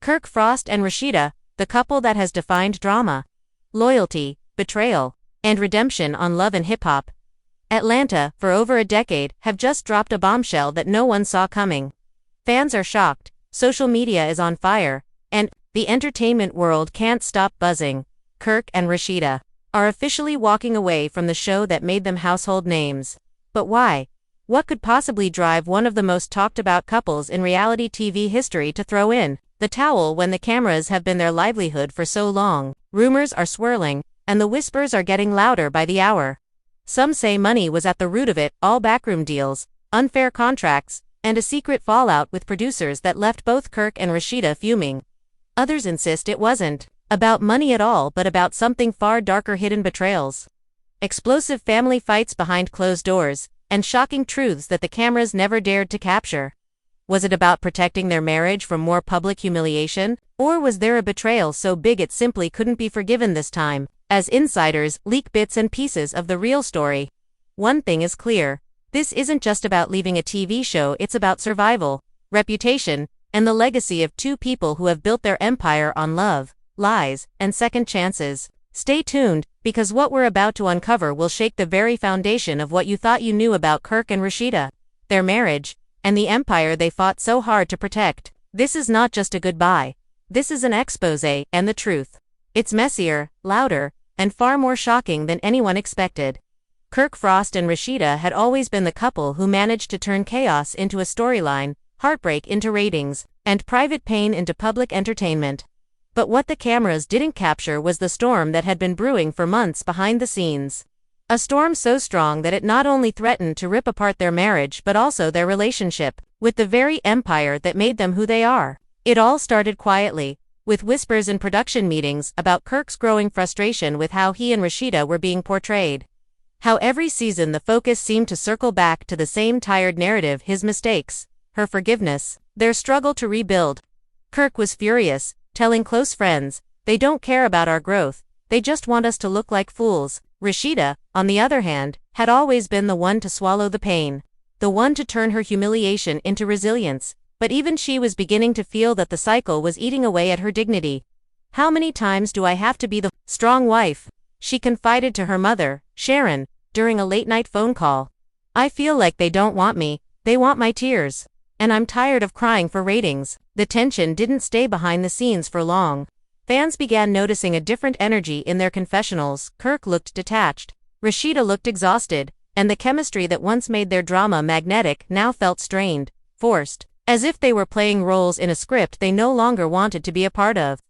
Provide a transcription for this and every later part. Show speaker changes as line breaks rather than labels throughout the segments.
Kirk Frost and Rasheeda, the couple that has defined drama, loyalty, betrayal, and redemption on Love and Hip Hop. Atlanta, for over a decade, have just dropped a bombshell that no one saw coming. Fans are shocked, social media is on fire, and the entertainment world can't stop buzzing. Kirk and Rasheeda are officially walking away from the show that made them household names. But why? What could possibly drive one of the most talked about couples in reality TV history to throw in the towel when the cameras have been their livelihood for so long? Rumors are swirling, and the whispers are getting louder by the hour. Some say money was at the root of it, all backroom deals, unfair contracts, and a secret fallout with producers that left both Kirk and Rasheeda fuming. Others insist it wasn't about money at all but about something far darker: hidden betrayals, explosive family fights behind closed doors, and shocking truths that the cameras never dared to capture. Was it about protecting their marriage from more public humiliation, or was there a betrayal so big it simply couldn't be forgiven this time? As insiders leak bits and pieces of the real story, one thing is clear: this isn't just about leaving a TV show, it's about survival, reputation, and the legacy of two people who have built their empire on love, lies, and second chances. Stay tuned, because what we're about to uncover will shake the very foundation of what you thought you knew about Kirk and Rasheeda, their marriage, and the empire they fought so hard to protect. This is not just a goodbye. This is an exposé, and the truth. It's messier, louder, and far more shocking than anyone expected. Kirk Frost and Rasheeda had always been the couple who managed to turn chaos into a storyline, heartbreak into ratings, and private pain into public entertainment. But what the cameras didn't capture was the storm that had been brewing for months behind the scenes. A storm so strong that it not only threatened to rip apart their marriage but also their relationship with the very empire that made them who they are. It all started quietly, with whispers in production meetings about Kirk's growing frustration with how he and Rasheeda were being portrayed. How every season the focus seemed to circle back to the same tired narrative: his mistakes, her forgiveness, their struggle to rebuild. Kirk was furious, telling close friends, "They don't care about our growth, they just want us to look like fools." Rasheeda, on the other hand, had always been the one to swallow the pain, the one to turn her humiliation into resilience, but even she was beginning to feel that the cycle was eating away at her dignity. "How many times do I have to be the strong wife?" she confided to her mother, Sharon, during a late-night phone call. "I feel like they don't want me, they want my tears. And I'm tired of crying for ratings." The tension didn't stay behind the scenes for long. Fans began noticing a different energy in their confessionals. Kirk looked detached, Rasheeda looked exhausted, and the chemistry that once made their drama magnetic now felt strained, forced, as if they were playing roles in a script they no longer wanted to be a part of.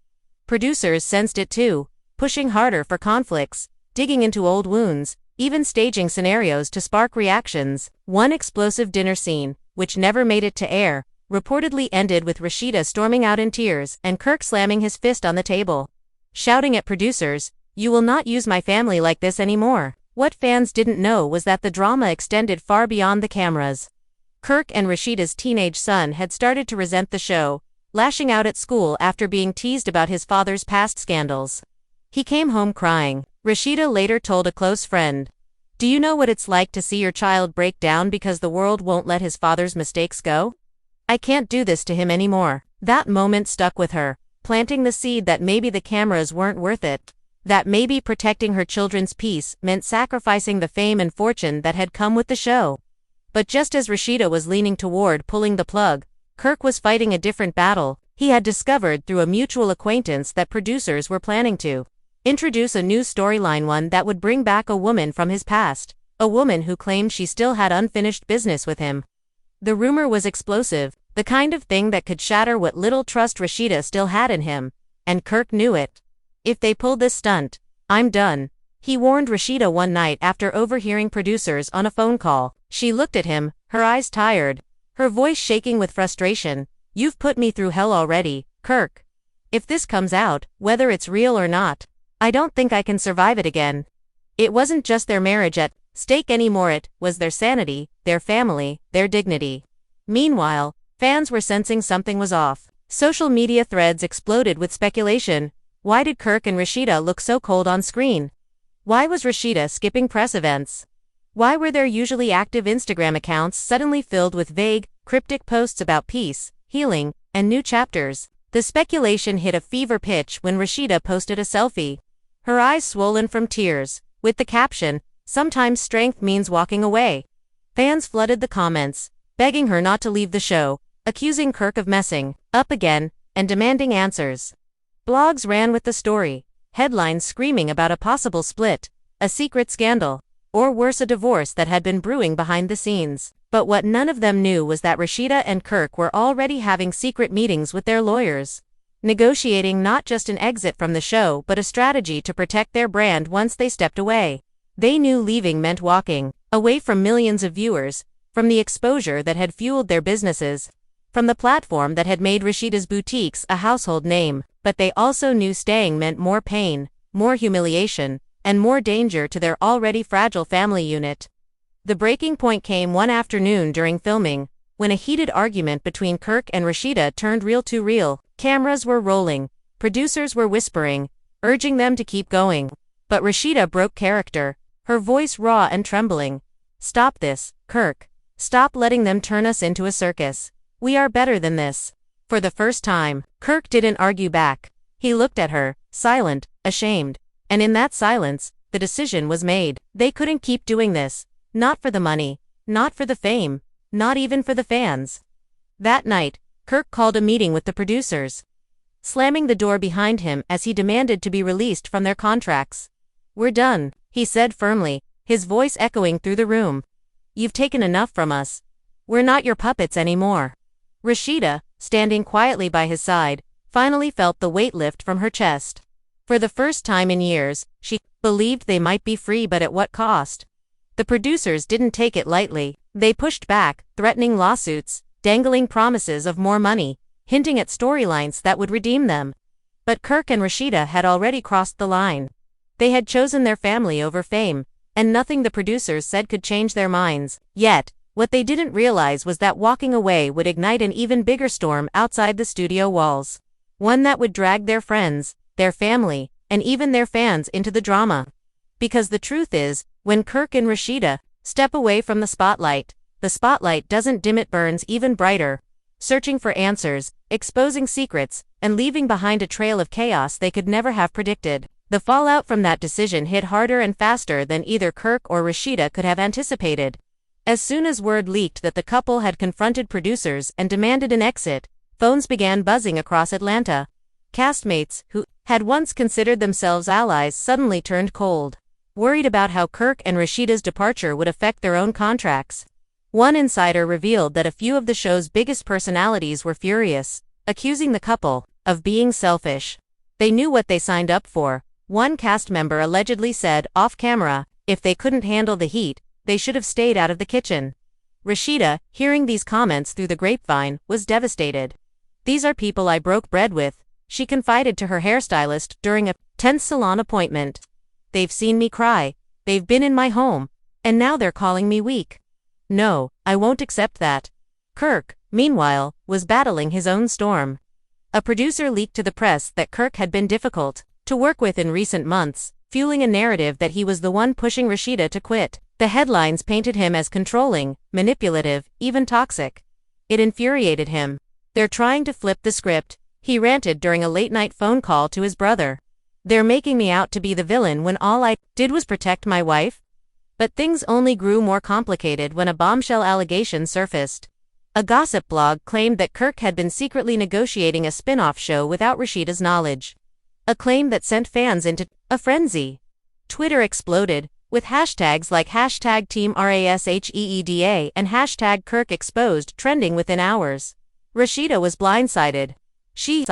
Producers sensed it too, pushing harder for conflicts, digging into old wounds, even staging scenarios to spark reactions. One explosive dinner scene, which never made it to air, reportedly ended with Rasheeda storming out in tears and Kirk slamming his fist on the table, shouting at producers, "You will not use my family like this anymore." What fans didn't know was that the drama extended far beyond the cameras. Kirk and Rasheeda's teenage son had started to resent the show, lashing out at school after being teased about his father's past scandals. He came home crying. Rasheeda later told a close friend, "Do you know what it's like to see your child break down because the world won't let his father's mistakes go? I can't do this to him anymore." That moment stuck with her, planting the seed that maybe the cameras weren't worth it. That maybe protecting her children's peace meant sacrificing the fame and fortune that had come with the show. But just as Rasheeda was leaning toward pulling the plug, Kirk was fighting a different battle. He had discovered through a mutual acquaintance that producers were planning to introduce a new storyline, one that would bring back a woman from his past, a woman who claimed she still had unfinished business with him. The rumor was explosive, the kind of thing that could shatter what little trust Rasheeda still had in him, and Kirk knew it. "If they pull this stunt, I'm done," he warned Rasheeda one night after overhearing producers on a phone call. She looked at him, her eyes tired, her voice shaking with frustration. "You've put me through hell already, Kirk. If this comes out, whether it's real or not, I don't think I can survive it again." It wasn't just their marriage at stake anymore, it was their sanity, their family, their dignity. Meanwhile, fans were sensing something was off. Social media threads exploded with speculation. Why did Kirk and Rasheeda look so cold on screen? Why was Rasheeda skipping press events? Why were their usually active Instagram accounts suddenly filled with vague, cryptic posts about peace, healing, and new chapters? The speculation hit a fever pitch when Rasheeda posted a selfie, her eyes swollen from tears, with the caption, "Sometimes strength means walking away." Fans flooded the comments, begging her not to leave the show, accusing Kirk of messing up again, and demanding answers. Blogs ran with the story, headlines screaming about a possible split, a secret scandal, or worse, a divorce that had been brewing behind the scenes. But what none of them knew was that Rasheeda and Kirk were already having secret meetings with their lawyers, negotiating not just an exit from the show but a strategy to protect their brand once they stepped away. They knew leaving meant walking away from millions of viewers, from the exposure that had fueled their businesses, from the platform that had made Rasheeda's boutiques a household name, but they also knew staying meant more pain, more humiliation, and more danger to their already fragile family unit. The breaking point came one afternoon during filming, when a heated argument between Kirk and Rasheeda turned real too real. Cameras were rolling, producers were whispering, urging them to keep going. But Rasheeda broke character, her voice raw and trembling. "Stop this, Kirk. Stop letting them turn us into a circus. We are better than this." For the first time, Kirk didn't argue back. He looked at her, silent, ashamed. And in that silence, the decision was made. They couldn't keep doing this. Not for the money, not for the fame, not even for the fans. That night, Kirk called a meeting with the producers, slamming the door behind him as he demanded to be released from their contracts. "We're done," he said firmly, his voice echoing through the room. "You've taken enough from us. We're not your puppets anymore." Rasheeda, standing quietly by his side, finally felt the weight lift from her chest. For the first time in years, she believed they might be free, but at what cost? The producers didn't take it lightly. They pushed back, threatening lawsuits, dangling promises of more money, hinting at storylines that would redeem them. But Kirk and Rasheeda had already crossed the line. They had chosen their family over fame, and nothing the producers said could change their minds. Yet, what they didn't realize was that walking away would ignite an even bigger storm outside the studio walls. One that would drag their friends, their family, and even their fans into the drama. Because the truth is, when Kirk and Rasheeda step away from the spotlight doesn't dim, it burns even brighter, searching for answers, exposing secrets, and leaving behind a trail of chaos they could never have predicted. The fallout from that decision hit harder and faster than either Kirk or Rasheeda could have anticipated. As soon as word leaked that the couple had confronted producers and demanded an exit, phones began buzzing across Atlanta. Castmates, who had once considered themselves allies, suddenly turned cold, worried about how Kirk and Rasheeda's departure would affect their own contracts. One insider revealed that a few of the show's biggest personalities were furious, accusing the couple of being selfish. They knew what they signed up for. One cast member allegedly said, off camera, if they couldn't handle the heat, they should have stayed out of the kitchen. Rasheeda, hearing these comments through the grapevine, was devastated. "These are people I broke bread with," she confided to her hairstylist during a tense salon appointment. "They've seen me cry, they've been in my home, and now they're calling me weak. No, I won't accept that." Kirk, meanwhile, was battling his own storm. A producer leaked to the press that Kirk had been difficult to work with in recent months, fueling a narrative that he was the one pushing Rasheeda to quit. The headlines painted him as controlling, manipulative, even toxic. It infuriated him. "They're trying to flip the script," he ranted during a late-night phone call to his brother. "They're making me out to be the villain when all I did was protect my wife." But things only grew more complicated when a bombshell allegation surfaced. A gossip blog claimed that Kirk had been secretly negotiating a spin-off show without Rasheeda's knowledge. A claim that sent fans into a frenzy. Twitter exploded, with hashtags like #TeamRasheeda and #KirkExposed trending within hours. Rasheeda was blindsided. She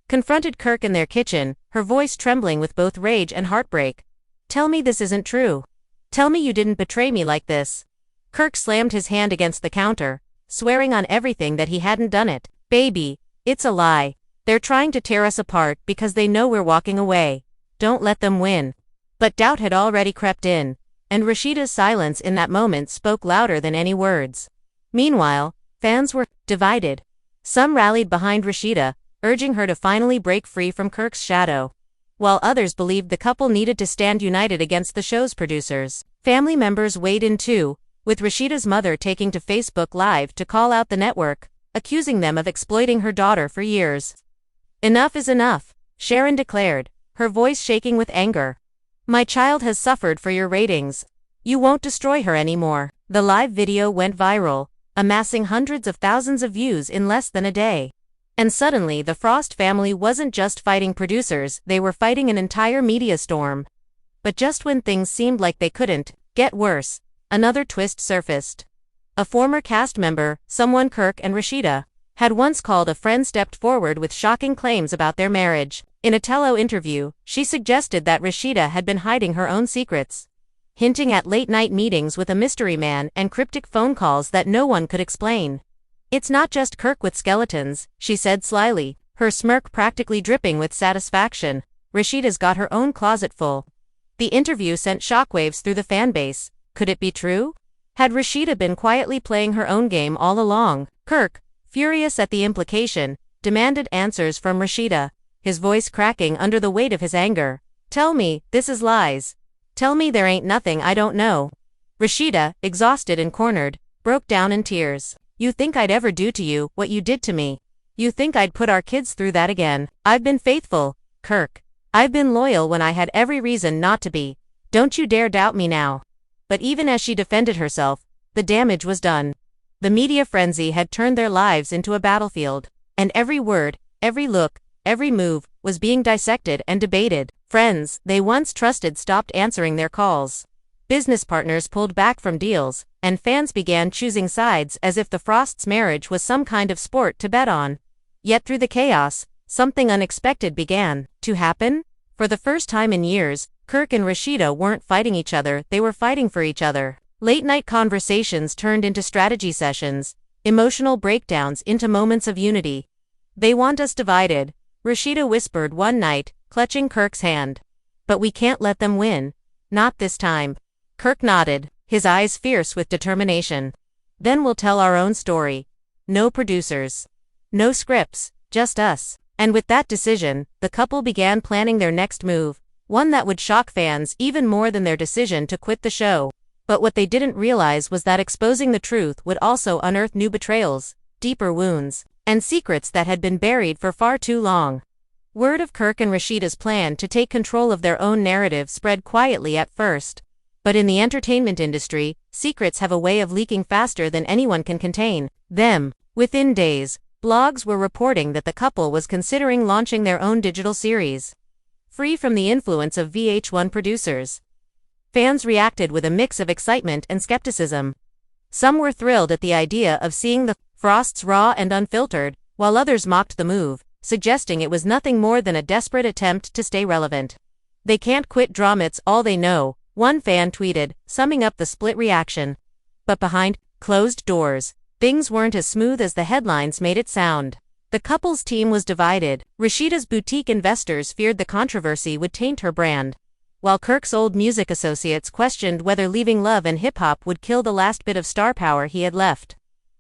confronted Kirk in their kitchen, her voice trembling with both rage and heartbreak. "Tell me this isn't true. Tell me you didn't betray me like this." Kirk slammed his hand against the counter, swearing on everything that he hadn't done it. "Baby, it's a lie. They're trying to tear us apart because they know we're walking away. Don't let them win." But doubt had already crept in, and Rasheeda's silence in that moment spoke louder than any words. Meanwhile, fans were divided. Some rallied behind Rasheeda, urging her to finally break free from Kirk's shadow, while others believed the couple needed to stand united against the show's producers. Family members weighed in too, with Rasheeda's mother taking to Facebook Live to call out the network, accusing them of exploiting her daughter for years. "Enough is enough," Sharon declared, her voice shaking with anger. "My child has suffered for your ratings. You won't destroy her anymore." The live video went viral, amassing hundreds of thousands of views in less than a day. And suddenly the Frost family wasn't just fighting producers, they were fighting an entire media storm. But just when things seemed like they couldn't get worse, another twist surfaced. A former cast member, someone Kirk and Rasheeda had once called a friend, stepped forward with shocking claims about their marriage. In a interview, she suggested that Rasheeda had been hiding her own secrets, hinting at late-night meetings with a mystery man and cryptic phone calls that no one could explain. "It's not just Kirk with skeletons," she said slyly, her smirk practically dripping with satisfaction. "Rasheeda's got her own closet full." The interview sent shockwaves through the fanbase. Could it be true? Had Rasheeda been quietly playing her own game all along? Kirk, furious at the implication, demanded answers from Rasheeda, his voice cracking under the weight of his anger. "Tell me, this is lies. Tell me there ain't nothing I don't know." Rasheeda, exhausted and cornered, broke down in tears. "You think I'd ever do to you what you did to me? You think I'd put our kids through that again? I've been faithful, Kirk. I've been loyal when I had every reason not to be. Don't you dare doubt me now." But even as she defended herself, the damage was done. The media frenzy had turned their lives into a battlefield, and every word, every look, every move was being dissected and debated. Friends they once trusted stopped answering their calls. Business partners pulled back from deals, and fans began choosing sides as if the Frosts' marriage was some kind of sport to bet on. Yet through the chaos, something unexpected began to happen. For the first time in years, Kirk and Rasheeda weren't fighting each other, they were fighting for each other. Late-night conversations turned into strategy sessions, emotional breakdowns into moments of unity. "They want us divided," Rasheeda whispered one night, clutching Kirk's hand. "But we can't let them win. Not this time." Kirk nodded, his eyes fierce with determination. "Then we'll tell our own story. No producers. No scripts, just us." And with that decision, the couple began planning their next move, one that would shock fans even more than their decision to quit the show. But what they didn't realize was that exposing the truth would also unearth new betrayals, deeper wounds, and secrets that had been buried for far too long. Word of Kirk and Rasheeda's plan to take control of their own narrative spread quietly at first. But in the entertainment industry, secrets have a way of leaking faster than anyone can contain them. Within days, blogs were reporting that the couple was considering launching their own digital series, free from the influence of VH1 producers. Fans reacted with a mix of excitement and skepticism. Some were thrilled at the idea of seeing the Frosts raw and unfiltered, while others mocked the move, suggesting it was nothing more than a desperate attempt to stay relevant. "They can't quit drama, it's all they know," one fan tweeted, summing up the split reaction. But behind closed doors, things weren't as smooth as the headlines made it sound. The couple's team was divided. Rasheeda's boutique investors feared the controversy would taint her brand, while Kirk's old music associates questioned whether leaving love and hip-hop would kill the last bit of star power he had left.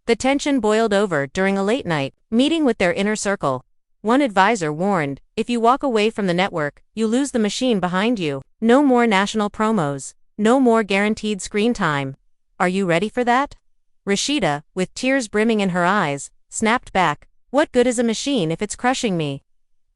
The tension boiled over during a late-night meeting with their inner circle. One advisor warned, "If you walk away from the network, you lose the machine behind you. No more national promos. No more guaranteed screen time." "Are you ready for that?" Rasheeda, with tears brimming in her eyes, snapped back, "What good is a machine if it's crushing me?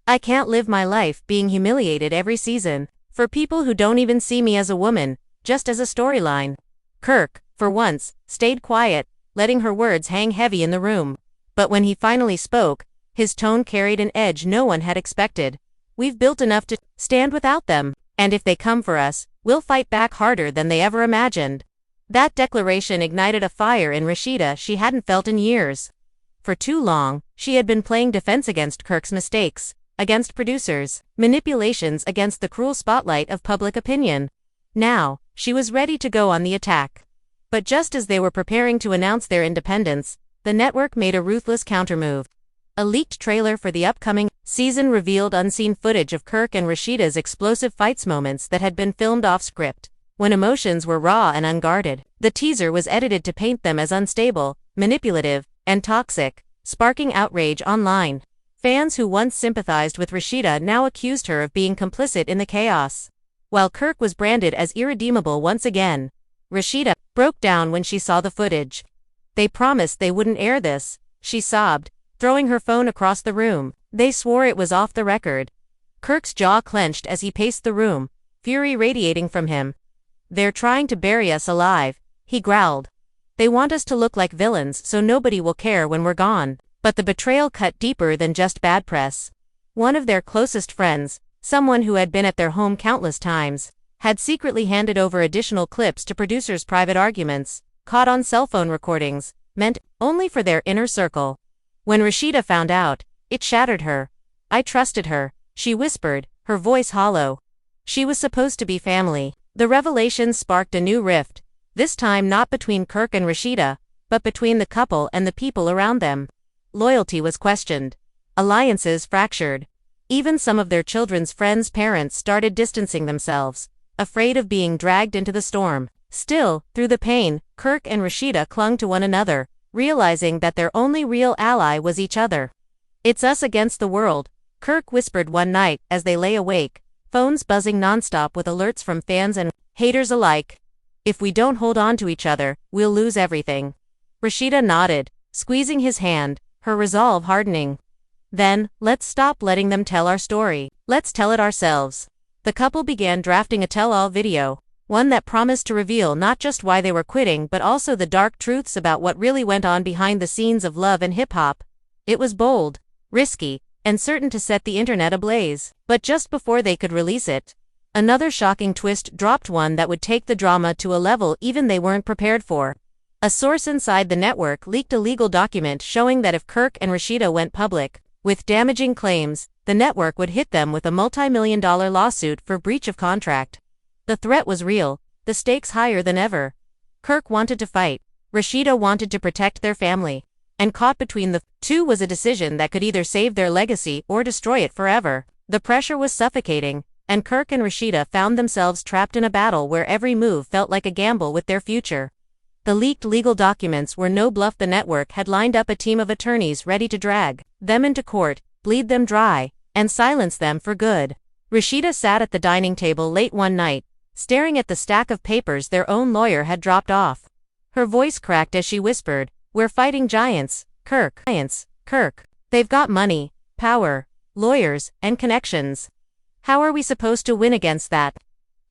I can't live my life being humiliated every season, for people who don't even see me as a woman, just as a storyline." Kirk, for once, stayed quiet, letting her words hang heavy in the room. But when he finally spoke, his tone carried an edge no one had expected. "We've built enough to stand without them, and if they come for us, we'll fight back harder than they ever imagined." That declaration ignited a fire in Rasheeda she hadn't felt in years. For too long, she had been playing defense against Kirk's mistakes, against producers, manipulations, against the cruel spotlight of public opinion. Now, she was ready to go on the attack. But just as they were preparing to announce their independence, the network made a ruthless countermove. A leaked trailer for the upcoming season revealed unseen footage of Kirk and Rasheeda's explosive fights, moments that had been filmed off-script, when emotions were raw and unguarded. The teaser was edited to paint them as unstable, manipulative, and toxic, sparking outrage online. Fans who once sympathized with Rasheeda now accused her of being complicit in the chaos. While Kirk was branded as irredeemable once again, Rasheeda broke down when she saw the footage. "They promised they wouldn't air this," she sobbed, throwing her phone across the room. They swore it was off the record. Kirk's jaw clenched as he paced the room, fury radiating from him. "They're trying to bury us alive," he growled. "They want us to look like villains so nobody will care when we're gone." But the betrayal cut deeper than just bad press. One of their closest friends, someone who had been at their home countless times, had secretly handed over additional clips to producers' private arguments, caught on cell phone recordings, meant only for their inner circle. When Rasheeda found out, it shattered her. "I trusted her," she whispered, her voice hollow. "She was supposed to be family." The revelation sparked a new rift, this time not between Kirk and Rasheeda, but between the couple and the people around them. Loyalty was questioned. Alliances fractured. Even some of their children's friends' parents started distancing themselves, afraid of being dragged into the storm. Still, through the pain, Kirk and Rasheeda clung to one another, realizing that their only real ally was each other. "It's us against the world," Kirk whispered one night as they lay awake, phones buzzing nonstop with alerts from fans and haters alike. "If we don't hold on to each other, we'll lose everything." Rasheeda nodded, squeezing his hand, her resolve hardening. "Then, let's stop letting them tell our story. Let's tell it ourselves." The couple began drafting a tell-all video, one that promised to reveal not just why they were quitting but also the dark truths about what really went on behind the scenes of love and hip-hop. It was bold, risky, and certain to set the internet ablaze. But just before they could release it, another shocking twist dropped, one that would take the drama to a level even they weren't prepared for. A source inside the network leaked a legal document showing that if Kirk and Rasheeda went public with damaging claims, the network would hit them with a multi-million-dollar lawsuit for breach of contract. The threat was real, the stakes higher than ever. Kirk wanted to fight, Rasheeda wanted to protect their family, and caught between the two was a decision that could either save their legacy or destroy it forever. The pressure was suffocating, and Kirk and Rasheeda found themselves trapped in a battle where every move felt like a gamble with their future. The leaked legal documents were no bluff. The network had lined up a team of attorneys ready to drag them into court, bleed them dry, and silence them for good. Rasheeda sat at the dining table late one night, staring at the stack of papers their own lawyer had dropped off. Her voice cracked as she whispered, "We're fighting giants, Kirk. Giants, Kirk. They've got money, power, lawyers, and connections. How are we supposed to win against that?"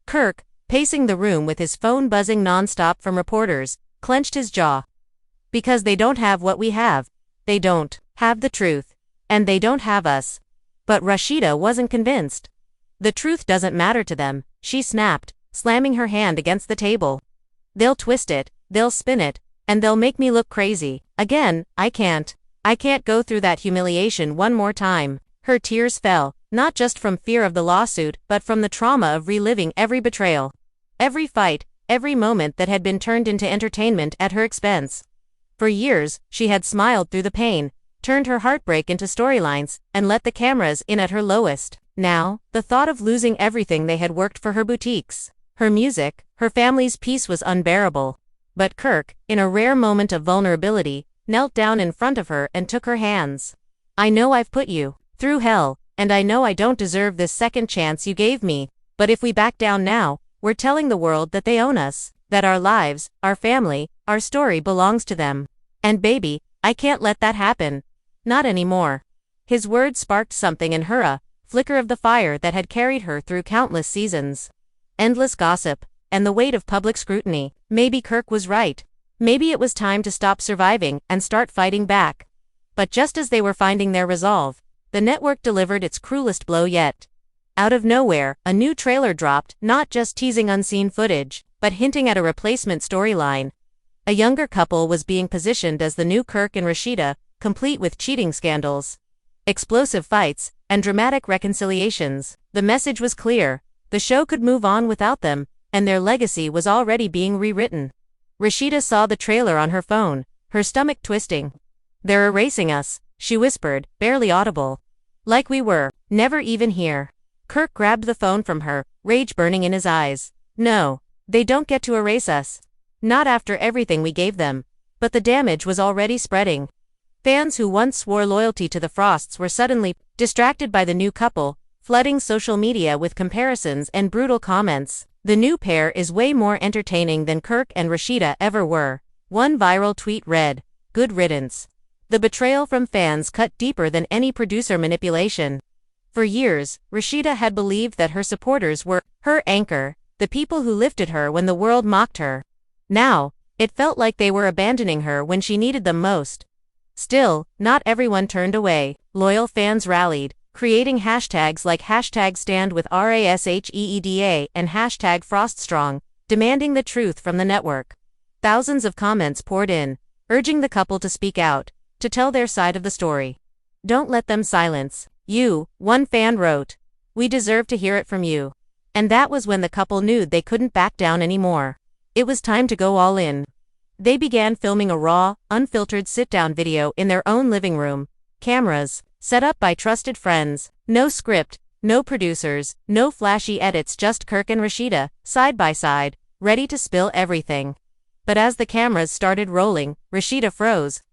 Kirk, pacing the room with his phone buzzing nonstop from reporters, clenched his jaw. "Because they don't have what we have. They don't have the truth. And they don't have us." But Rasheeda wasn't convinced. "The truth doesn't matter to them," she snapped, slamming her hand against the table. "They'll twist it, they'll spin it, and they'll make me look crazy. Again, I can't go through that humiliation one more time." Her tears fell, not just from fear of the lawsuit but from the trauma of reliving every betrayal. Every fight, every moment that had been turned into entertainment at her expense. For years, she had smiled through the pain, turned her heartbreak into storylines, and let the cameras in at her lowest. Now, the thought of losing everything they had worked for, her boutiques, her music, her family's peace, was unbearable. But Kirk, in a rare moment of vulnerability, knelt down in front of her and took her hands. "I know I've put you through hell, and I know I don't deserve this second chance you gave me, but if we back down now, we're telling the world that they own us, that our lives, our family, our story belongs to them. And baby, I can't let that happen. Not anymore." His words sparked something in her, a flicker of the fire that had carried her through countless seasons. Endless gossip, and the weight of public scrutiny. Maybe Kirk was right. Maybe it was time to stop surviving and start fighting back. But just as they were finding their resolve, the network delivered its cruelest blow yet. Out of nowhere, a new trailer dropped, not just teasing unseen footage, but hinting at a replacement storyline. A younger couple was being positioned as the new Kirk and Rasheeda, complete with cheating scandals, explosive fights, and dramatic reconciliations. The message was clear: the show could move on without them, and their legacy was already being rewritten. Rasheeda saw the trailer on her phone, her stomach twisting. "They're erasing us," she whispered, barely audible. "Like we were never even here." Kirk grabbed the phone from her, rage burning in his eyes. "No, they don't get to erase us. Not after everything we gave them." But the damage was already spreading. Fans who once swore loyalty to the Frosts were suddenly distracted by the new couple, flooding social media with comparisons and brutal comments. "The new pair is way more entertaining than Kirk and Rasheeda ever were." One viral tweet read, "Good riddance." The betrayal from fans cut deeper than any producer manipulation. For years, Rasheeda had believed that her supporters were her anchor, the people who lifted her when the world mocked her. Now, it felt like they were abandoning her when she needed them most. Still, not everyone turned away. Loyal fans rallied, creating hashtags like #Rasheeda and #FrostStrong, demanding the truth from the network. Thousands of comments poured in, urging the couple to speak out, to tell their side of the story. "Don't let them silence you," one fan wrote. "We deserve to hear it from you." And that was when the couple knew they couldn't back down anymore. It was time to go all in. They began filming a raw, unfiltered sit-down video in their own living room. Cameras, set up by trusted friends. No script, no producers, no flashy edits, just Kirk and Rasheeda, side by side, ready to spill everything. But as the cameras started rolling, Rasheeda froze.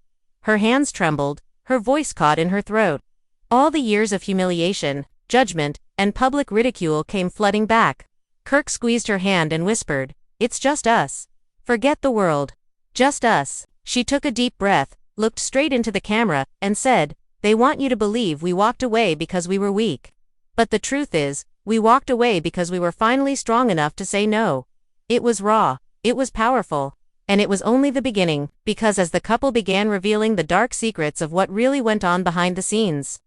Her hands trembled, her voice caught in her throat. All the years of humiliation, judgment, and public ridicule came flooding back. Kirk squeezed her hand and whispered, "It's just us. Forget the world. Just us." She took a deep breath, looked straight into the camera, and said, "They want you to believe we walked away because we were weak. But the truth is, we walked away because we were finally strong enough to say no." It was raw, it was powerful, and it was only the beginning, because as the couple began revealing the dark secrets of what really went on behind the scenes,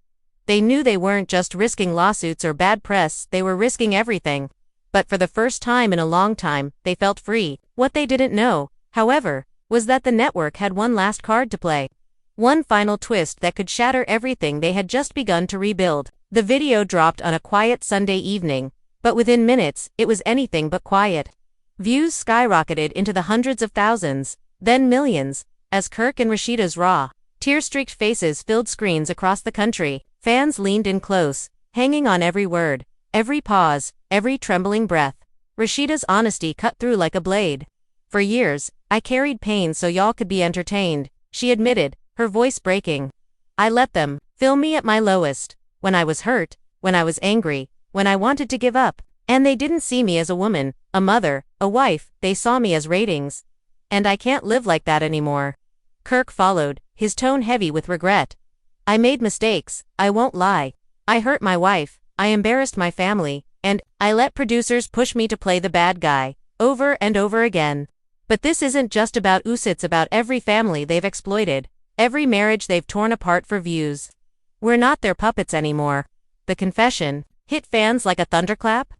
they knew they weren't just risking lawsuits or bad press, they were risking everything. But for the first time in a long time, they felt free. What they didn't know, however, was that the network had one last card to play. One final twist that could shatter everything they had just begun to rebuild. The video dropped on a quiet Sunday evening, but within minutes, it was anything but quiet. Views skyrocketed into the hundreds of thousands, then millions, as Kirk and Rasheeda's raw, tear-streaked faces filled screens across the country. Fans leaned in close, hanging on every word, every pause, every trembling breath. Rasheeda's honesty cut through like a blade. "For years, I carried pain so y'all could be entertained," she admitted, her voice breaking. "I let them film me at my lowest, when I was hurt, when I was angry, when I wanted to give up. And they didn't see me as a woman, a mother, a wife, they saw me as ratings. And I can't live like that anymore." Kirk followed, his tone heavy with regret. "I made mistakes, I won't lie. I hurt my wife, I embarrassed my family, and I let producers push me to play the bad guy, over and over again. But this isn't just about us, it's about every family they've exploited, every marriage they've torn apart for views. We're not their puppets anymore." The confession hit fans like a thunderclap.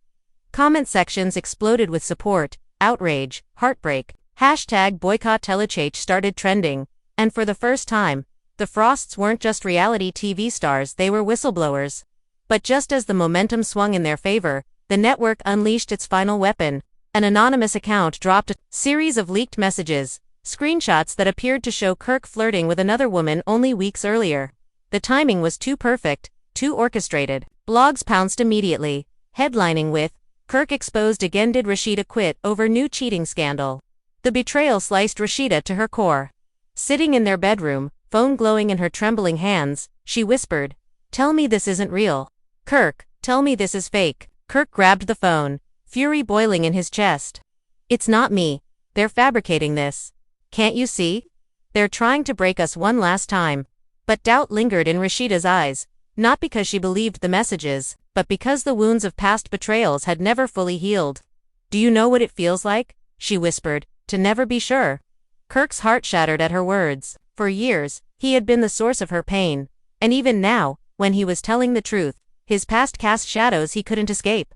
Comment sections exploded with support, outrage, heartbreak. #BoycottTeleChH started trending, and for the first time, the Frosts weren't just reality TV stars, they were whistleblowers. But just as the momentum swung in their favor, the network unleashed its final weapon. An anonymous account dropped a series of leaked messages, screenshots that appeared to show Kirk flirting with another woman only weeks earlier. The timing was too perfect, too orchestrated. Blogs pounced immediately, headlining with, "Kirk exposed again, did Rasheeda quit over new cheating scandal?" The betrayal sliced Rasheeda to her core. Sitting in their bedroom, phone glowing in her trembling hands, she whispered, "Tell me this isn't real. Kirk, tell me this is fake." Kirk grabbed the phone, fury boiling in his chest. "It's not me. They're fabricating this. Can't you see? They're trying to break us one last time." But doubt lingered in Rasheeda's eyes, not because she believed the messages, but because the wounds of past betrayals had never fully healed. "Do you know what it feels like?" she whispered, "to never be sure." Kirk's heart shattered at her words. For years, he had been the source of her pain, and even now, when he was telling the truth, his past cast shadows he couldn't escape.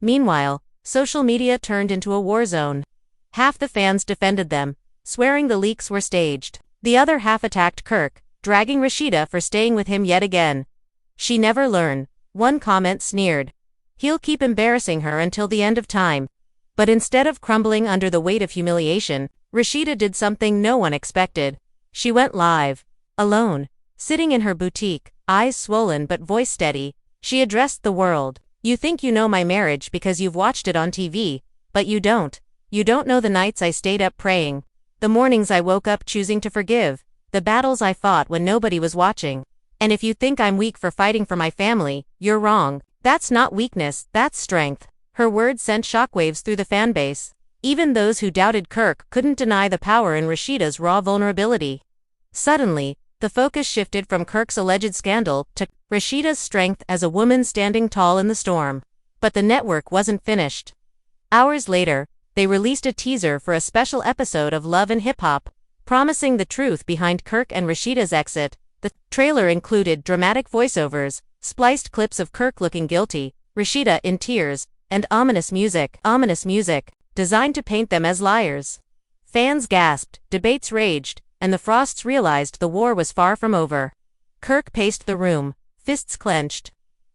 Meanwhile, social media turned into a war zone. Half the fans defended them, swearing the leaks were staged. The other half attacked Kirk, dragging Rasheeda for staying with him yet again. "She never learn," one comment sneered. "He'll keep embarrassing her until the end of time." But instead of crumbling under the weight of humiliation, Rasheeda did something no one expected. She went live. Alone, sitting in her boutique, eyes swollen but voice steady, she addressed the world. "You think you know my marriage because you've watched it on TV, but you don't. You don't know the nights I stayed up praying, the mornings I woke up choosing to forgive, the battles I fought when nobody was watching. And if you think I'm weak for fighting for my family, you're wrong. That's not weakness, that's strength." Her words sent shockwaves through the fanbase. Even those who doubted Kirk couldn't deny the power in Rasheeda's raw vulnerability. Suddenly, The focus shifted from Kirk's alleged scandal to Rasheeda's strength as a woman standing tall in the storm. But the network wasn't finished. Hours later, they released a teaser for a special episode of Love and Hip Hop, promising the truth behind Kirk and Rasheeda's exit. The trailer included dramatic voiceovers, spliced clips of Kirk looking guilty, Rasheeda in tears, and ominous music designed to paint them as liars. Fans gasped, debates raged, and the Frosts realized the war was far from over. Kirk paced the room, fists clenched.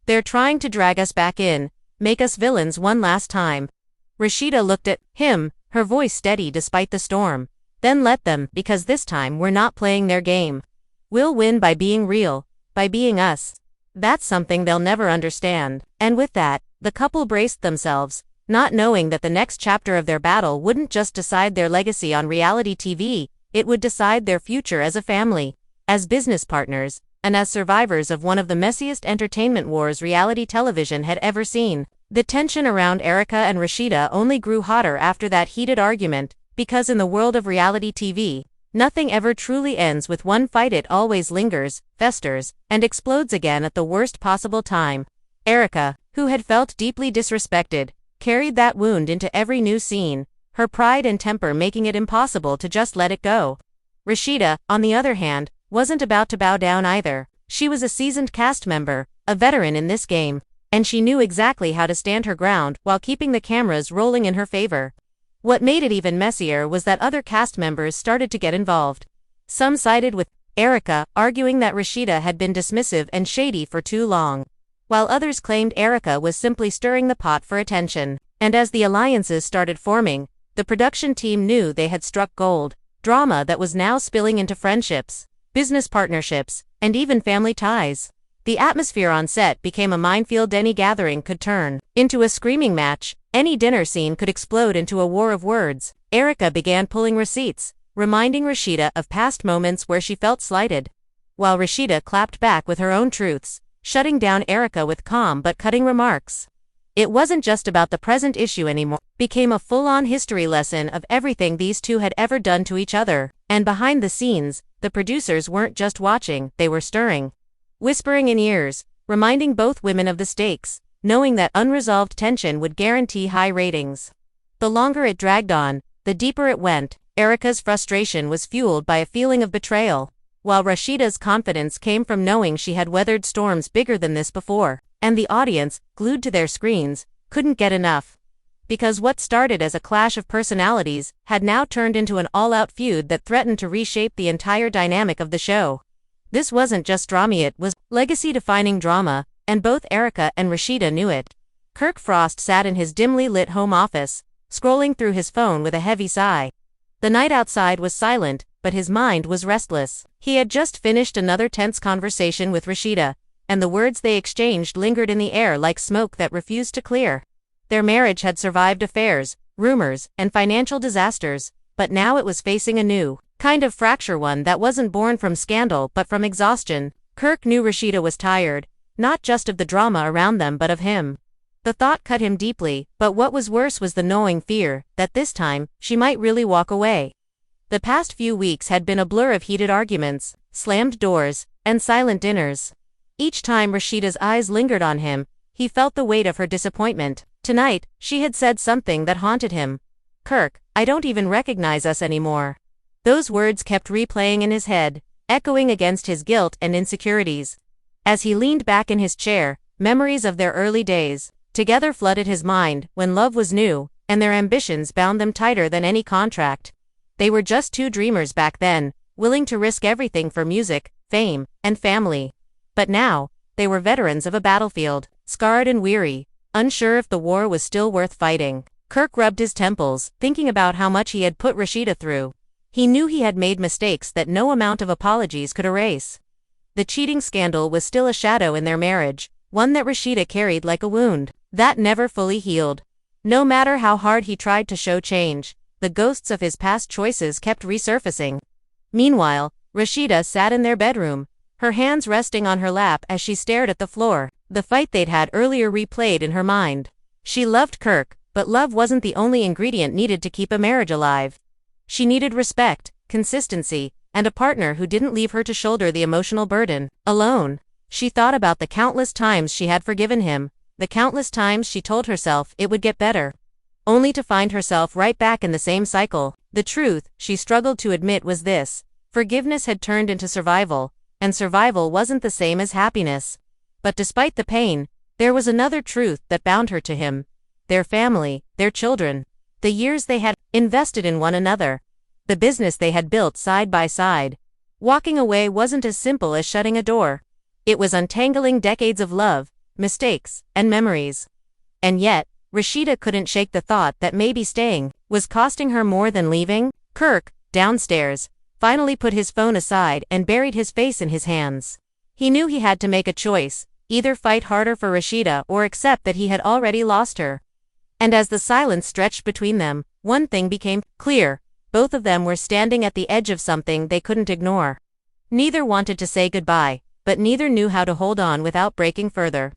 "They're trying to drag us back in, make us villains one last time." Rasheeda looked at him, her voice steady despite the storm. "Then let them, because this time we're not playing their game. We'll win by being real, by being us." That's something they'll never understand. And with that, the couple braced themselves, not knowing that the next chapter of their battle wouldn't just decide their legacy on reality TV, it would decide their future as a family, as business partners, and as survivors of one of the messiest entertainment wars reality television had ever seen. The tension around Erica and Rasheeda only grew hotter after that heated argument, because in the world of reality TV, nothing ever truly ends with one fight. It always lingers, festers, and explodes again at the worst possible time. Erica, who had felt deeply disrespected, carried that wound into every new scene, her pride and temper making it impossible to just let it go. Rasheeda, on the other hand, wasn't about to bow down either. She was a seasoned cast member, a veteran in this game, and she knew exactly how to stand her ground while keeping the cameras rolling in her favor. What made it even messier was that other cast members started to get involved. Some sided with Erica, arguing that Rasheeda had been dismissive and shady for too long, while others claimed Erica was simply stirring the pot for attention. And as the alliances started forming, the production team knew they had struck gold, drama that was now spilling into friendships, business partnerships, and even family ties. The atmosphere on set became a minefield. Any gathering could turn into a screaming match, any dinner scene could explode into a war of words. Erica began pulling receipts, reminding Rasheeda of past moments where she felt slighted, while Rasheeda clapped back with her own truths, shutting down Erica with calm but cutting remarks. It wasn't just about the present issue anymore. It became a full-on history lesson of everything these two had ever done to each other. And behind the scenes, the producers weren't just watching, they were stirring, whispering in ears, reminding both women of the stakes, knowing that unresolved tension would guarantee high ratings. The longer it dragged on, the deeper it went. Erica's frustration was fueled by a feeling of betrayal, while Rasheeda's confidence came from knowing she had weathered storms bigger than this before. And the audience, glued to their screens, couldn't get enough. Because what started as a clash of personalities had now turned into an all-out feud that threatened to reshape the entire dynamic of the show. This wasn't just drama, it was legacy-defining drama, and both Erica and Rasheeda knew it. Kirk Frost sat in his dimly lit home office, scrolling through his phone with a heavy sigh. The night outside was silent, but his mind was restless. He had just finished another tense conversation with Rasheeda, and the words they exchanged lingered in the air like smoke that refused to clear. Their marriage had survived affairs, rumors, and financial disasters, but now it was facing a new kind of fracture, one that wasn't born from scandal but from exhaustion. Kirk knew Rasheeda was tired, not just of the drama around them but of him. The thought cut him deeply, but what was worse was the gnawing fear that this time, she might really walk away. The past few weeks had been a blur of heated arguments, slammed doors, and silent dinners. Each time Rasheeda's eyes lingered on him, he felt the weight of her disappointment. Tonight, she had said something that haunted him. "Kirk, I don't even recognize us anymore." Those words kept replaying in his head, echoing against his guilt and insecurities. As he leaned back in his chair, memories of their early days together flooded his mind, when love was new, and their ambitions bound them tighter than any contract. They were just two dreamers back then, willing to risk everything for music, fame, and family. But now, they were veterans of a battlefield, scarred and weary, unsure if the war was still worth fighting. Kirk rubbed his temples, thinking about how much he had put Rasheeda through. He knew he had made mistakes that no amount of apologies could erase. The cheating scandal was still a shadow in their marriage, one that Rasheeda carried like a wound that never fully healed. No matter how hard he tried to show change, the ghosts of his past choices kept resurfacing. Meanwhile, Rasheeda sat in their bedroom, her hands resting on her lap as she stared at the floor. The fight they'd had earlier replayed in her mind. She loved Kirk, but love wasn't the only ingredient needed to keep a marriage alive. She needed respect, consistency, and a partner who didn't leave her to shoulder the emotional burden alone. She thought about the countless times she had forgiven him, the countless times she told herself it would get better, only to find herself right back in the same cycle. The truth, she struggled to admit, was this: forgiveness had turned into survival, and survival wasn't the same as happiness. But despite the pain, there was another truth that bound her to him: their family, their children, the years they had invested in one another, the business they had built side by side. Walking away wasn't as simple as shutting a door. It was untangling decades of love, mistakes, and memories. And yet, Rasheeda couldn't shake the thought that maybe staying was costing her more than leaving. Kirk, downstairs, finally put his phone aside and buried his face in his hands. He knew he had to make a choice: either fight harder for Rasheeda or accept that he had already lost her. And as the silence stretched between them, one thing became clear: both of them were standing at the edge of something they couldn't ignore. Neither wanted to say goodbye, but neither knew how to hold on without breaking further.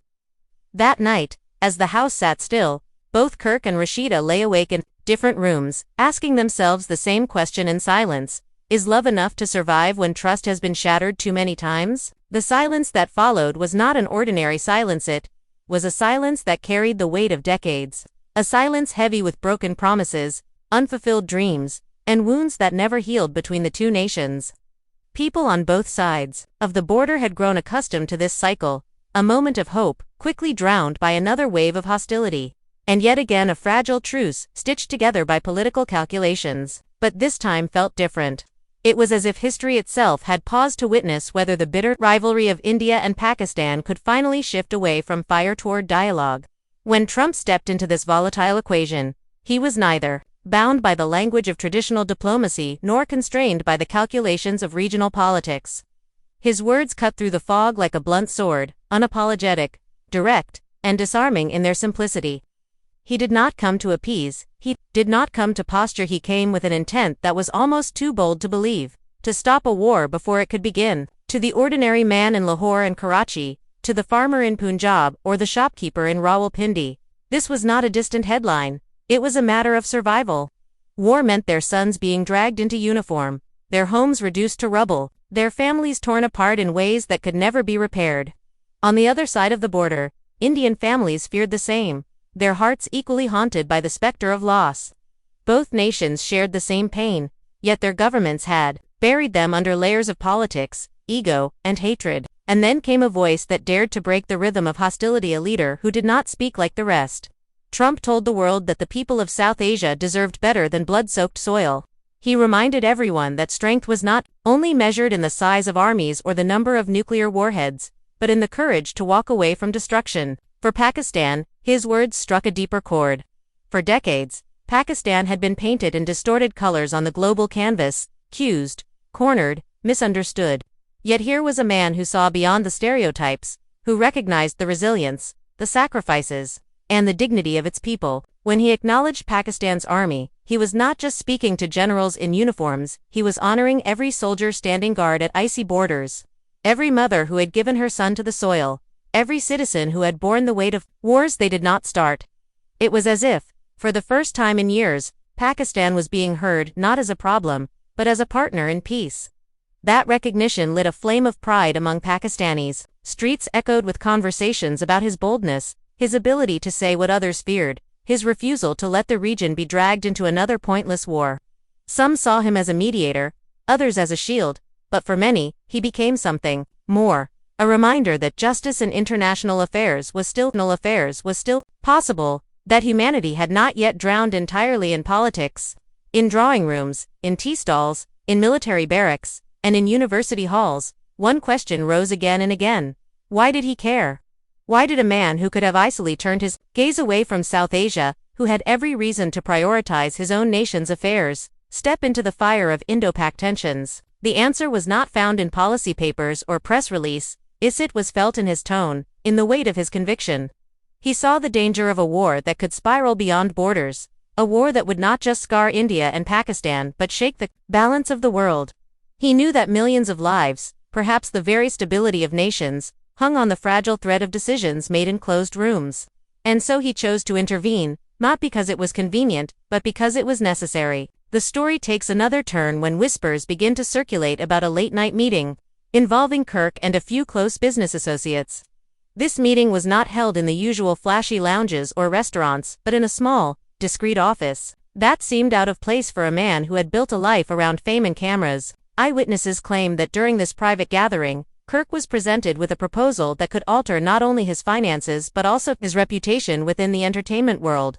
That night, as the house sat still, both Kirk and Rasheeda lay awake in different rooms, asking themselves the same question in silence: is love enough to survive when trust has been shattered too many times? The silence that followed was not an ordinary silence. It was a silence that carried the weight of decades. A silence heavy with broken promises, unfulfilled dreams, and wounds that never healed between the two nations. People on both sides of the border had grown accustomed to this cycle: a moment of hope, quickly drowned by another wave of hostility. And yet again a fragile truce, stitched together by political calculations. But this time felt different. It was as if history itself had paused to witness whether the bitter rivalry of India and Pakistan could finally shift away from fire toward dialogue. When Trump stepped into this volatile equation, he was neither bound by the language of traditional diplomacy nor constrained by the calculations of regional politics. His words cut through the fog like a blunt sword, unapologetic, direct, and disarming in their simplicity. He did not come to appease, he did not come to posture. He came with an intent that was almost too bold to believe: to stop a war before it could begin. To the ordinary man in Lahore and Karachi, to the farmer in Punjab or the shopkeeper in Rawalpindi, this was not a distant headline. It was a matter of survival. War meant their sons being dragged into uniform, their homes reduced to rubble, their families torn apart in ways that could never be repaired. On the other side of the border, Indian families feared the same, their hearts equally haunted by the specter of loss. Both nations shared the same pain, yet their governments had buried them under layers of politics, ego, and hatred. And then came a voice that dared to break the rhythm of hostility: a leader who did not speak like the rest. Trump told the world that the people of South Asia deserved better than blood-soaked soil. He reminded everyone that strength was not only measured in the size of armies or the number of nuclear warheads, but in the courage to walk away from destruction. For Pakistan, his words struck a deeper chord. For decades, Pakistan had been painted in distorted colors on the global canvas: accused, cornered, misunderstood. Yet here was a man who saw beyond the stereotypes, who recognized the resilience, the sacrifices, and the dignity of its people. When he acknowledged Pakistan's army, he was not just speaking to generals in uniforms, he was honoring every soldier standing guard at icy borders, every mother who had given her son to the soil, every citizen who had borne the weight of wars they did not start. It was as if, for the first time in years, Pakistan was being heard not as a problem, but as a partner in peace. That recognition lit a flame of pride among Pakistanis. Streets echoed with conversations about his boldness, his ability to say what others feared, his refusal to let the region be dragged into another pointless war. Some saw him as a mediator, others as a shield, but for many, he became something more: a reminder that justice in international affairs was still possible, that humanity had not yet drowned entirely in politics. In drawing rooms, in tea stalls, in military barracks, and in university halls, one question rose again and again: why did he care? Why did a man who could have easily turned his gaze away from South Asia, who had every reason to prioritize his own nation's affairs, step into the fire of Indo-Pak tensions? The answer was not found in policy papers or press release. It was felt in his tone, in the weight of his conviction. He saw the danger of a war that could spiral beyond borders, a war that would not just scar India and Pakistan but shake the balance of the world. He knew that millions of lives, perhaps the very stability of nations, hung on the fragile thread of decisions made in closed rooms. And so he chose to intervene, not because it was convenient, but because it was necessary. The story takes another turn when whispers begin to circulate about a late-night meeting involving Kirk and a few close business associates. This meeting was not held in the usual flashy lounges or restaurants, but in a small, discreet office. That seemed out of place for a man who had built a life around fame and cameras. Eyewitnesses claim that during this private gathering, Kirk was presented with a proposal that could alter not only his finances but also his reputation within the entertainment world.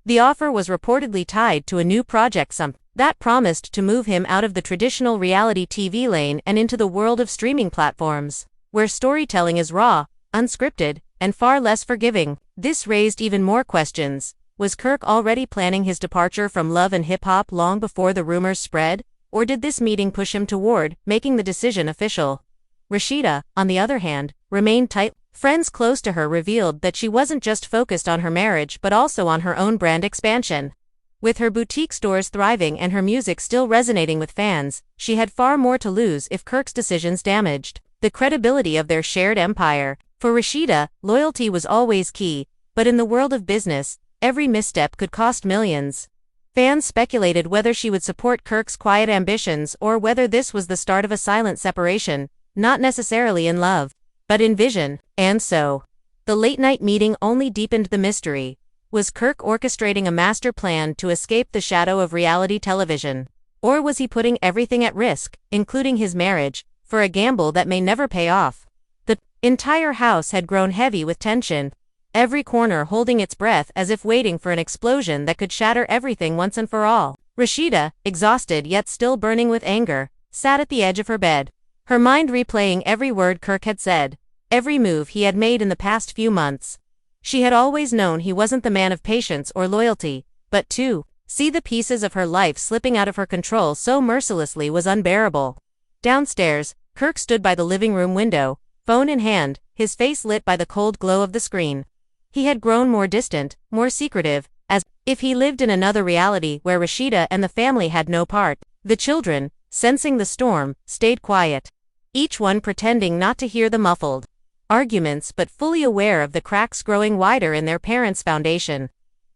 The offer was reportedly tied to a new project that promised to move him out of the traditional reality TV lane and into the world of streaming platforms, where storytelling is raw, unscripted, and far less forgiving. This raised even more questions. Was Kirk already planning his departure from love and hip-hop long before the rumors spread, or did this meeting push him toward making the decision official? Rasheeda, on the other hand, remained tight. Friends close to her revealed that she wasn't just focused on her marriage but also on her own brand expansion. With her boutique stores thriving and her music still resonating with fans, she had far more to lose if Kirk's decisions damaged the credibility of their shared empire. For Rasheeda, loyalty was always key, but in the world of business, every misstep could cost millions. Fans speculated whether she would support Kirk's quiet ambitions or whether this was the start of a silent separation, not necessarily in love, but in vision. And so, the late-night meeting only deepened the mystery. Was Kirk orchestrating a master plan to escape the shadow of reality television? Or was he putting everything at risk, including his marriage, for a gamble that may never pay off? The entire house had grown heavy with tension, every corner holding its breath as if waiting for an explosion that could shatter everything once and for all. Rasheeda, exhausted yet still burning with anger, sat at the edge of her bed, her mind replaying every word Kirk had said, every move he had made in the past few months. She had always known he wasn't the man of patience or loyalty, but to see the pieces of her life slipping out of her control so mercilessly was unbearable. Downstairs, Kirk stood by the living room window, phone in hand, his face lit by the cold glow of the screen. He had grown more distant, more secretive, as if he lived in another reality where Rasheeda and the family had no part. The children, sensing the storm, stayed quiet, each one pretending not to hear the muffled arguments but fully aware of the cracks growing wider in their parents' foundation.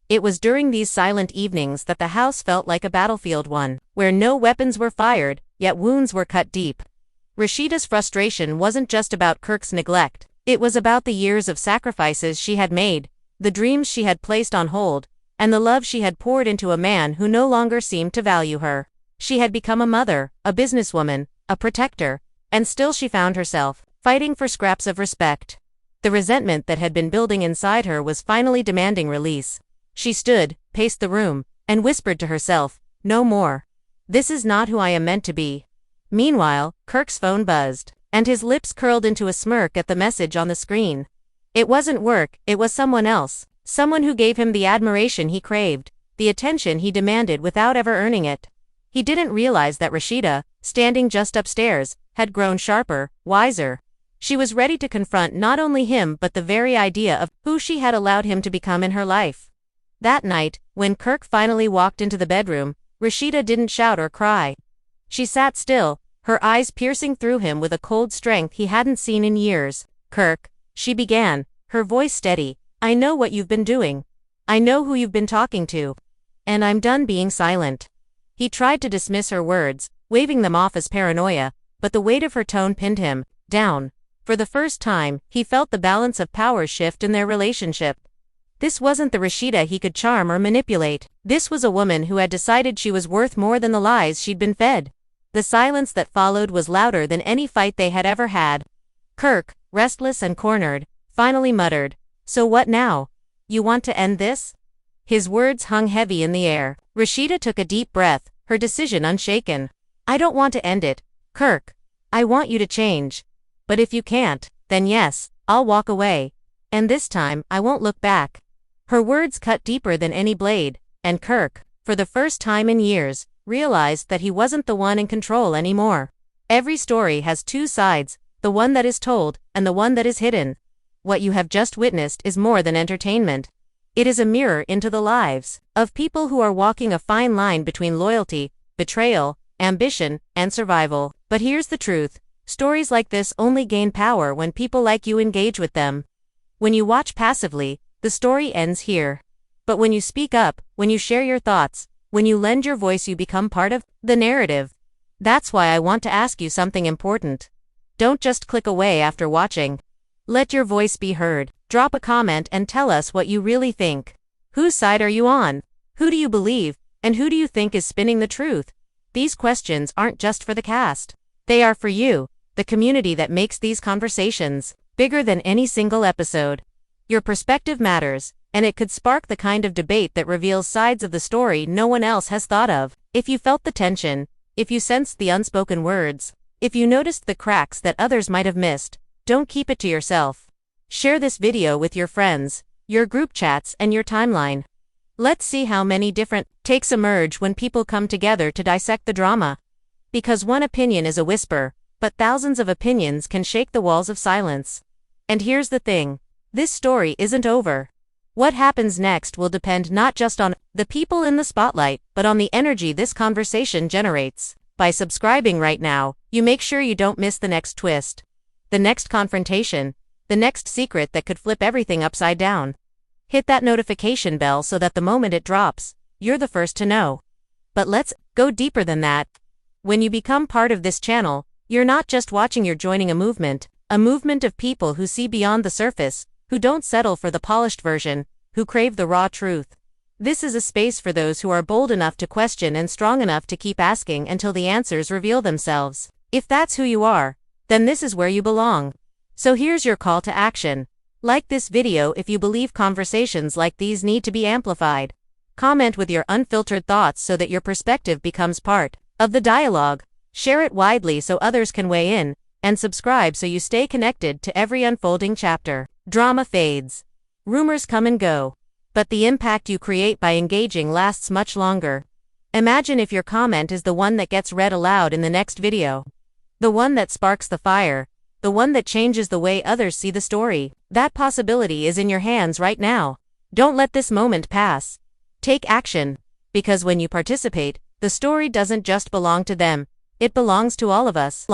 It was during these silent evenings that the house felt like a battlefield, one where no weapons were fired, yet wounds were cut deep. Rasheeda's frustration wasn't just about Kirk's neglect, it was about the years of sacrifices she had made, the dreams she had placed on hold, and the love she had poured into a man who no longer seemed to value her. She had become a mother, a businesswoman, a protector, and still she found herself fighting for scraps of respect. The resentment that had been building inside her was finally demanding release. She stood, paced the room, and whispered to herself, "No more. This is not who I am meant to be." Meanwhile, Kirk's phone buzzed, and his lips curled into a smirk at the message on the screen. It wasn't work, it was someone else, someone who gave him the admiration he craved, the attention he demanded without ever earning it. He didn't realize that Rasheeda, standing just upstairs, had grown sharper, wiser. She was ready to confront not only him but the very idea of who she had allowed him to become in her life. That night, when Kirk finally walked into the bedroom, Rasheeda didn't shout or cry. She sat still, her eyes piercing through him with a cold strength he hadn't seen in years. "Kirk," she began, her voice steady, "I know what you've been doing. I know who you've been talking to. And I'm done being silent." He tried to dismiss her words, waving them off as paranoia, but the weight of her tone pinned him down. For the first time, he felt the balance of power shift in their relationship. This wasn't the Rasheeda he could charm or manipulate. This was a woman who had decided she was worth more than the lies she'd been fed. The silence that followed was louder than any fight they had ever had. Kirk, restless and cornered, finally muttered, "So what now? You want to end this?" His words hung heavy in the air. Rasheeda took a deep breath, her decision unshaken. "I don't want to end it, Kirk. I want you to change. But if you can't, then yes, I'll walk away. And this time, I won't look back." Her words cut deeper than any blade, and Kirk, for the first time in years, realized that he wasn't the one in control anymore. Every story has two sides, the one that is told, and the one that is hidden. What you have just witnessed is more than entertainment. It is a mirror into the lives of people who are walking a fine line between loyalty, betrayal, ambition, and survival. But here's the truth. Stories like this only gain power when people like you engage with them. When you watch passively, the story ends here. But when you speak up, when you share your thoughts, When you lend your voice, you become part of the narrative. That's why I want to ask you something important. Don't just click away after watching. Let your voice be heard. Drop a comment and tell us what you really think. Whose side are you on? Who do you believe? And who do you think is spinning the truth? These questions aren't just for the cast. They are for you, the community that makes these conversations bigger than any single episode. Your perspective matters, and it could spark the kind of debate that reveals sides of the story no one else has thought of. If you felt the tension, if you sensed the unspoken words, if you noticed the cracks that others might have missed, don't keep it to yourself. Share this video with your friends, your group chats, and your timeline. Let's see how many different takes emerge when people come together to dissect the drama. Because one opinion is a whisper, but thousands of opinions can shake the walls of silence. And here's the thing. This story isn't over. What happens next will depend not just on the people in the spotlight, but on the energy this conversation generates. By subscribing right now, you make sure you don't miss the next twist, the next confrontation, the next secret that could flip everything upside down. Hit that notification bell so that the moment it drops, you're the first to know. But let's go deeper than that. When you become part of this channel, you're not just watching, you're joining a movement of people who see beyond the surface, who don't settle for the polished version, who crave the raw truth. This is a space for those who are bold enough to question and strong enough to keep asking until the answers reveal themselves. If that's who you are, then this is where you belong. So here's your call to action. Like this video if you believe conversations like these need to be amplified. Comment with your unfiltered thoughts so that your perspective becomes part of the dialogue. Share it widely so others can weigh in, and subscribe so you stay connected to every unfolding chapter. Drama fades. Rumors come and go. But the impact you create by engaging lasts much longer. Imagine if your comment is the one that gets read aloud in the next video. The one that sparks the fire. The one that changes the way others see the story. That possibility is in your hands right now. Don't let this moment pass. Take action. Because when you participate, the story doesn't just belong to them. It belongs to all of us.